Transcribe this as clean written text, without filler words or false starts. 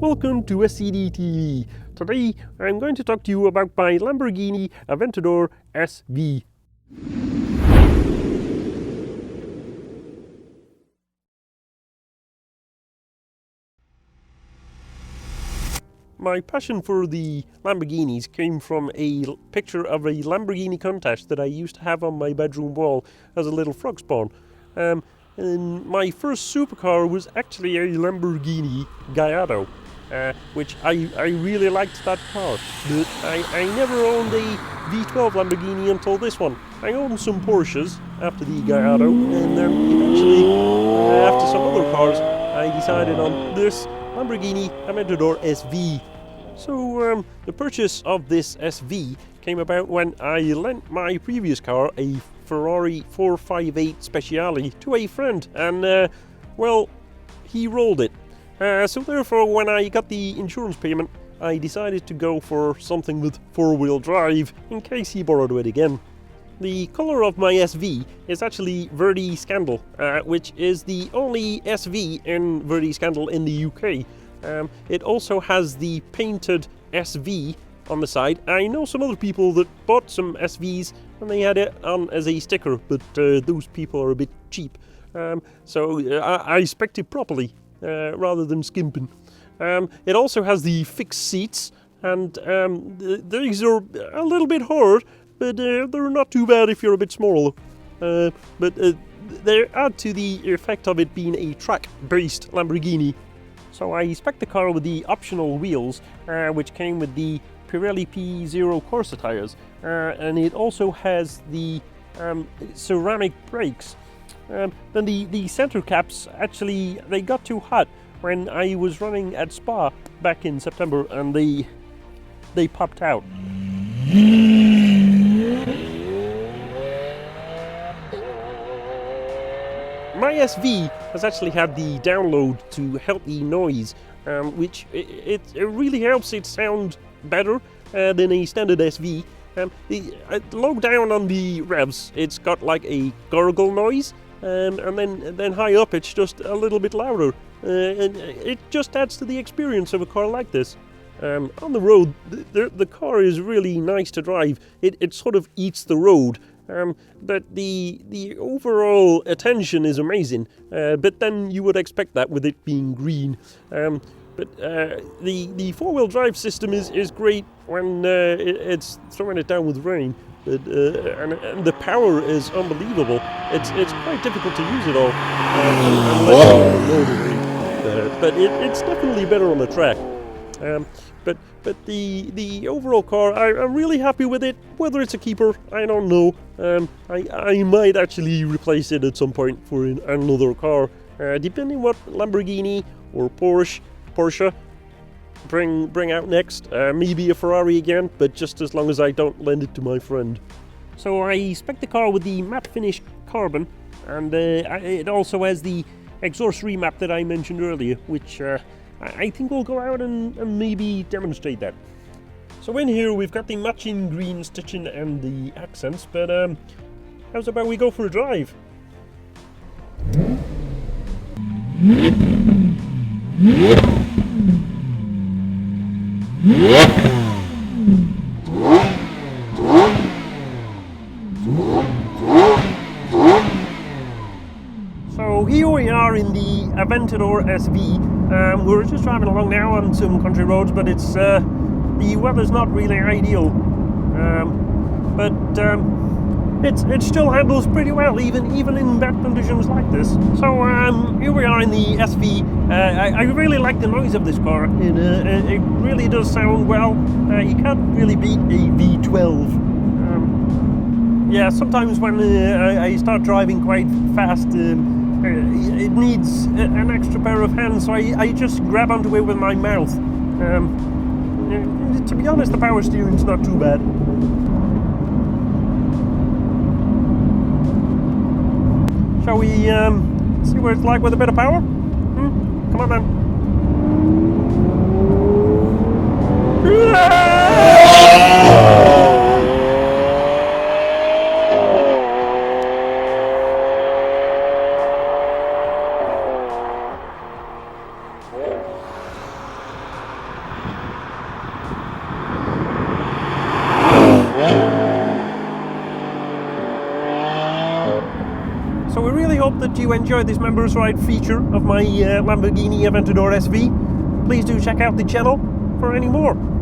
welcome to SCD TV. Today I'm going to talk to you about my Lamborghini Aventador SV. My passion for the Lamborghinis came from a picture of a Lamborghini contest that I used to have on my bedroom wall as a little frog spawn. And my first supercar was actually a Lamborghini Gallardo, which I really liked that car, but I never owned a V12 Lamborghini until this one. I owned some Porsches after the Gallardo, and then eventually, after some other cars, I decided on this Lamborghini Aventador SV. So the purchase of this SV came about when I lent my previous car, a Ferrari 458 Speciale, to a friend, and well, he rolled it. So therefore, when I got the insurance payment, I decided to go for something with four-wheel drive in case he borrowed it again. The colour of my SV is actually Verde Scandal, which is the only SV in Verde Scandal in the UK. It also has the painted SV on the side. I know some other people that bought some SVs and they had it on as a sticker, but those people are a bit cheap. So I spec'd it properly rather than skimping. It also has the fixed seats, and these are a little bit hard, but they're not too bad if you're a bit smaller. But they add to the effect of it being a track-based Lamborghini. So I spec'd the car with the optional wheels, which came with the Pirelli P0 Corsa tires, and it also has the ceramic brakes. Then the center caps, actually, they got too hot when I was running at Spa back in September, and they popped out. My SV has actually had the download to healthy noise, which it really helps it sound better than a standard SV. Low down on the revs, it's got like a gurgle noise, and then high up it's just a little bit louder. And it just adds to the experience of a car like this. On the road, the car is really nice to drive. It sort of eats the road. But the overall attention is amazing, but then you would expect that with it being green. But the four-wheel drive system is great when it's throwing it down with rain, but and the power is unbelievable. It's quite difficult to use it all unless you're on the motorway, but it's definitely better on the track. But the overall car, I'm really happy with it. Whether it's a keeper, I don't know. I might actually replace it at some point for another car, depending what Lamborghini or Porsche bring out next. Maybe a Ferrari again, but just as long as I don't lend it to my friend. So I spec'd the car with the matte finish carbon, and it also has the exhaust remap that I mentioned earlier, which I think we'll go out and maybe demonstrate that. So in here we've got the matching green stitching and the accents, but how's about we go for a drive? So here we are in the Aventador SV. We're just driving along now on some country roads, but it's the weather's not really ideal. But it still handles pretty well, even in bad conditions like this. So here we are in the SV. I really like the noise of this car. It really does sound well. You can't really beat a V12. Yeah, sometimes when I start driving quite fast, it needs an extra pair of hands, so I just grab onto it with my mouth. To be honest, the power steering's not too bad. Shall we see what it's like with a bit of power? Come on then. So we really hope that you enjoyed this members ride feature of my Lamborghini Aventador SV. Please do check out the channel for any more.